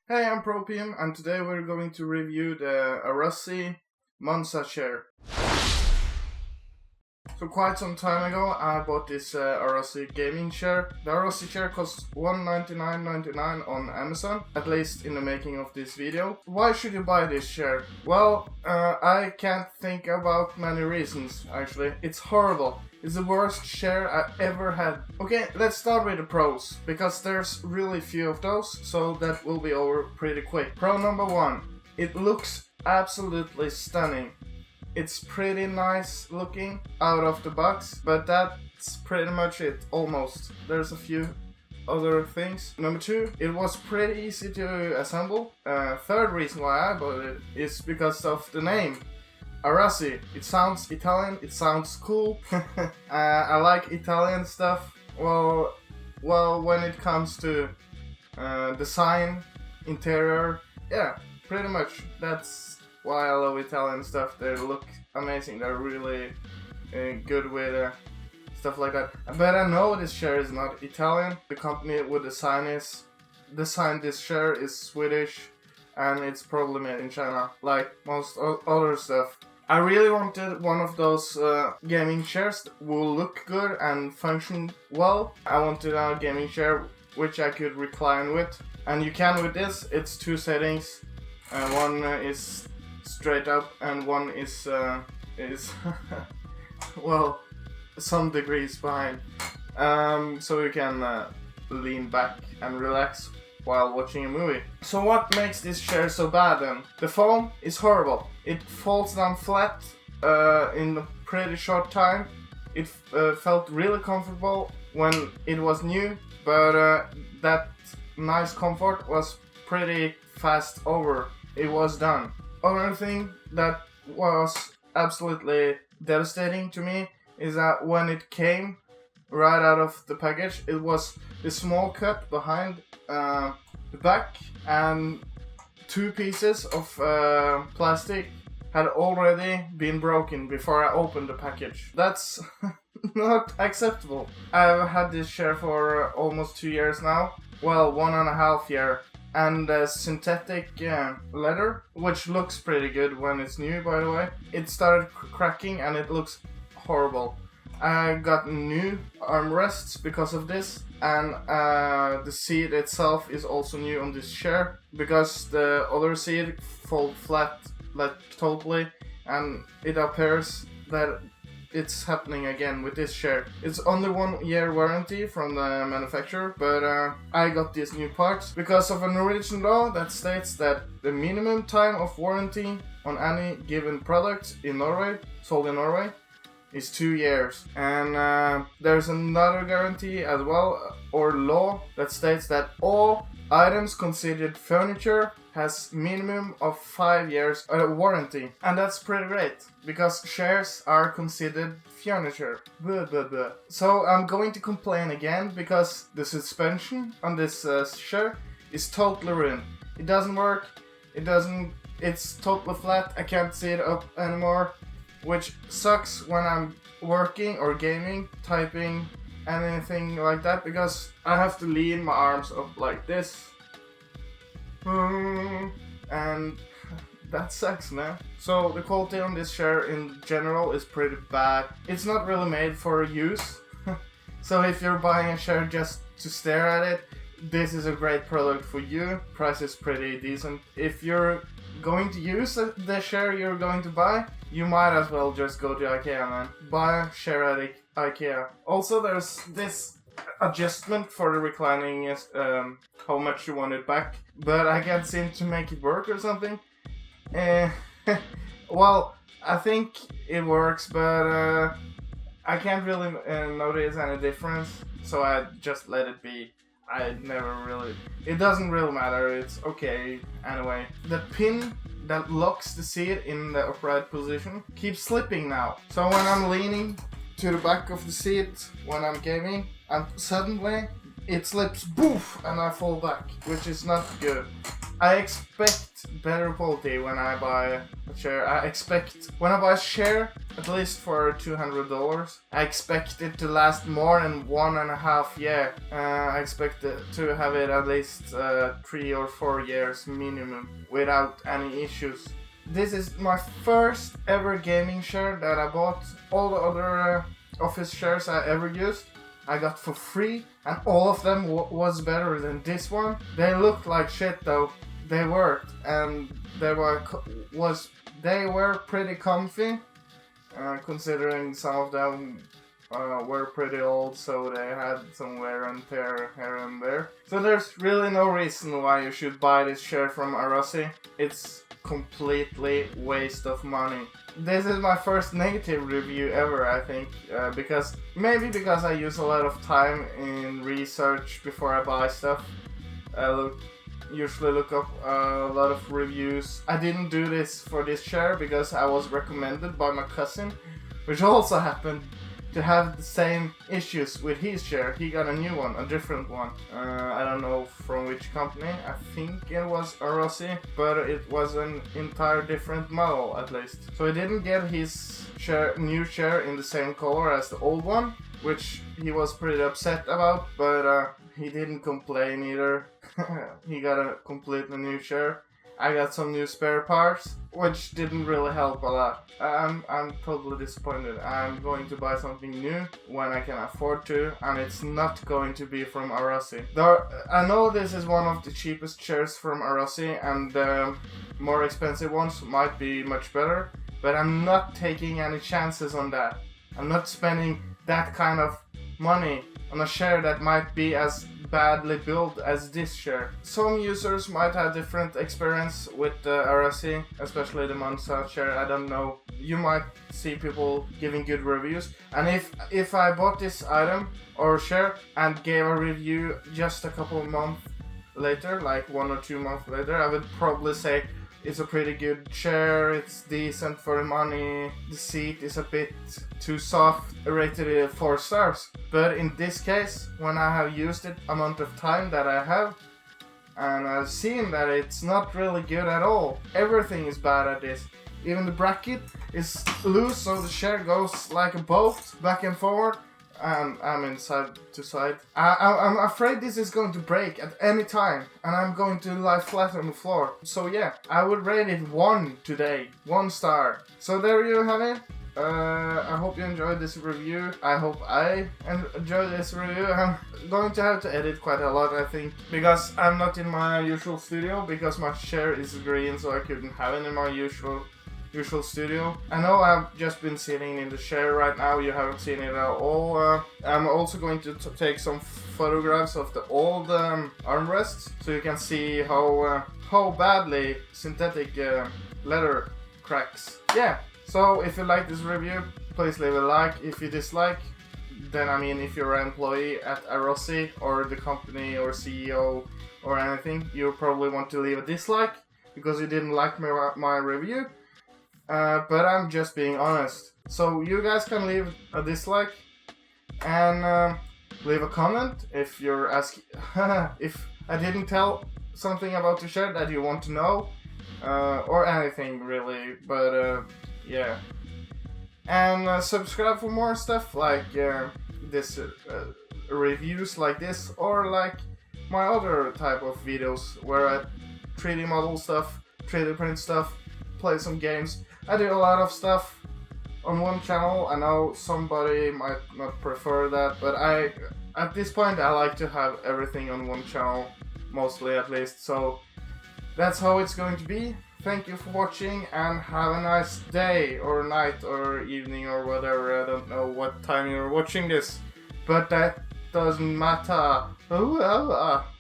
Hey, I'm propm, and today we're going to review the Arozzi Monza chair. So quite some time ago, I bought this Arozzi gaming chair. The Arozzi chair costs $199.99 on Amazon, at least in the making of this video. Why should you buy this chair? Well, I can't think about many reasons, actually. It's horrible. It's the worst chair I ever had. Okay, let's start with the pros, because there's really few of those, so that will be over pretty quick. Pro number one, it looks absolutely stunning. It's pretty nice looking out of the box, but that's pretty much it, almost. There's a few other things. Number two, it was pretty easy to assemble. Third reason why I bought it is because of the name. Arozzi. It sounds Italian, it sounds cool. I like Italian stuff. Well, when it comes to design, interior, yeah, pretty much that's why I love Italian stuff. They look amazing. They're really good with stuff like that. But I know this chair is not Italian. The company who designed this chair is Swedish, and it's probably made in China, like most other stuff. I really wanted one of those gaming chairs that will look good and function well. I wanted a gaming chair which I could recline with, and you can with this. It's two settings. One is straight up, and one is well, some degrees behind. So you can lean back and relax while watching a movie. So what makes this chair so bad then? The foam is horrible. It falls down flat in a pretty short time. It felt really comfortable when it was new, but that nice comfort was pretty fast over. It was done. Another thing that was absolutely devastating to me is that when it came right out of the package, it was the small cut behind the back, and two pieces of plastic had already been broken before I opened the package. That's not acceptable. I've had this chair for almost 2 years now. Well, 1.5 years. And synthetic leather, which looks pretty good when it's new, by the way. It started cracking and it looks horrible. I got new armrests because of this, and the seat itself is also new on this chair, because the other seat fold flat like totally, and it appears that it's happening again with this chair. It's under 1 year warranty from the manufacturer, but I got these new parts because of an Norwegian law that states that the minimum time of warranty on any given product in Norway, sold in Norway, is 2 years. And there's another guarantee as well, or law, that states that all items considered furniture has minimum of 5 years warranty. And that's pretty great, because chairs are considered furniture. Blah, blah, blah. So I'm going to complain again, because the suspension on this chair is totally ruined. It doesn't work, it's totally flat, I can't sit up anymore, which sucks when I'm working or gaming, typing, anything like that, because I have to lean my arms up like this. And that sucks, man. So the quality on this chair in general is pretty bad. It's not really made for use. So if you're buying a chair just to stare at it, this is a great product for you. Price is pretty decent. If you're going to use the chair you're going to buy, you might as well just go to IKEA, man. Buy a chair at IKEA. Also, there's this adjustment for the reclining, how much you want it back, but I can't seem to make it work or something. Well, I think it works, but I can't really notice any difference, so I just let it be. It doesn't really matter, it's okay anyway. The pin that locks the seat in the upright position keeps slipping now. So when I'm leaning to the back of the seat when I'm gaming, and suddenly it slips, boof, and I fall back, which is not good. I expect better quality when I buy a share. I expect when I buy a share, at least for $200, I expect it to last more than 1.5 years. I expect it to have it at least 3 or 4 years minimum without any issues. This is my first ever gaming share that I bought. All the other office shares I ever used I got for free, and all of them was better than this one. They looked like shit though. They worked, and they were pretty comfy, considering some of them were pretty old, so they had some wear and tear here and there. So there's really no reason why you should buy this share from Arozzi. It's completely waste of money. This is my first negative review ever, I think, because I use a lot of time in research before I buy stuff. I usually look up a lot of reviews. I didn't do this for this share because I was recommended by my cousin, which also happened to have the same issues with his share. He got a new one, a different one. I don't know from which company. I think it was Arozzi, but it was an entire different model at least. So he didn't get his new share in the same color as the old one, which he was pretty upset about, but he didn't complain either. He got a completely new share. I got some new spare parts, which didn't really help a lot. I'm totally disappointed. I'm going to buy something new when I can afford to, and it's not going to be from Arozzi. I know this is one of the cheapest shares from Arozzi, and the more expensive ones might be much better, but I'm not taking any chances on that. I'm not spending that kind of money on a share that might be as badly built as this share. Some users might have different experience with the Arozzi, especially the Monza share. I don't know. You might see people giving good reviews, and if I bought this item or share and gave a review just a couple of months later, like 1 or 2 months later, I would probably say it's a pretty good share, it's decent for the money, the seat is a bit too soft, rated it 4 stars. But in this case, when I have used it amount of time that I have, and I've seen that it's not really good at all. Everything is bad at this. Even the bracket is loose, so the share goes like a boat, back and forward. And I'm in side to side. I'm afraid this is going to break at any time, and I'm going to lie flat on the floor. So yeah, I would rate it 1 today, 1 star. So there you have it. I hope you enjoyed this review. I hope I enjoyed this review. I'm going to have to edit quite a lot, I think, because I'm not in my usual studio, because my chair is green, so I couldn't have it in my usual studio. I know I've just been sitting in the chair right now, you haven't seen it at all. I'm also going to take some photographs of the old armrests, so you can see how badly synthetic leather cracks. Yeah, so if you like this review, please leave a like. If you dislike, then if you're an employee at Arozzi or the company or CEO or anything, you probably want to leave a dislike because you didn't like my review. But I'm just being honest. So you guys can leave a dislike and leave a comment if you're asking if I didn't tell something about the shirt that you want to know, or anything really. But yeah, and subscribe for more stuff like this, reviews like this, or like my other type of videos where I 3D model stuff, 3D print stuff, play some games. I do a lot of stuff on one channel. I know somebody might not prefer that, but at this point I like to have everything on one channel, mostly at least, so that's how it's going to be. Thank you for watching and have a nice day or night or evening or whatever. I don't know what time you're watching this, but that doesn't matter.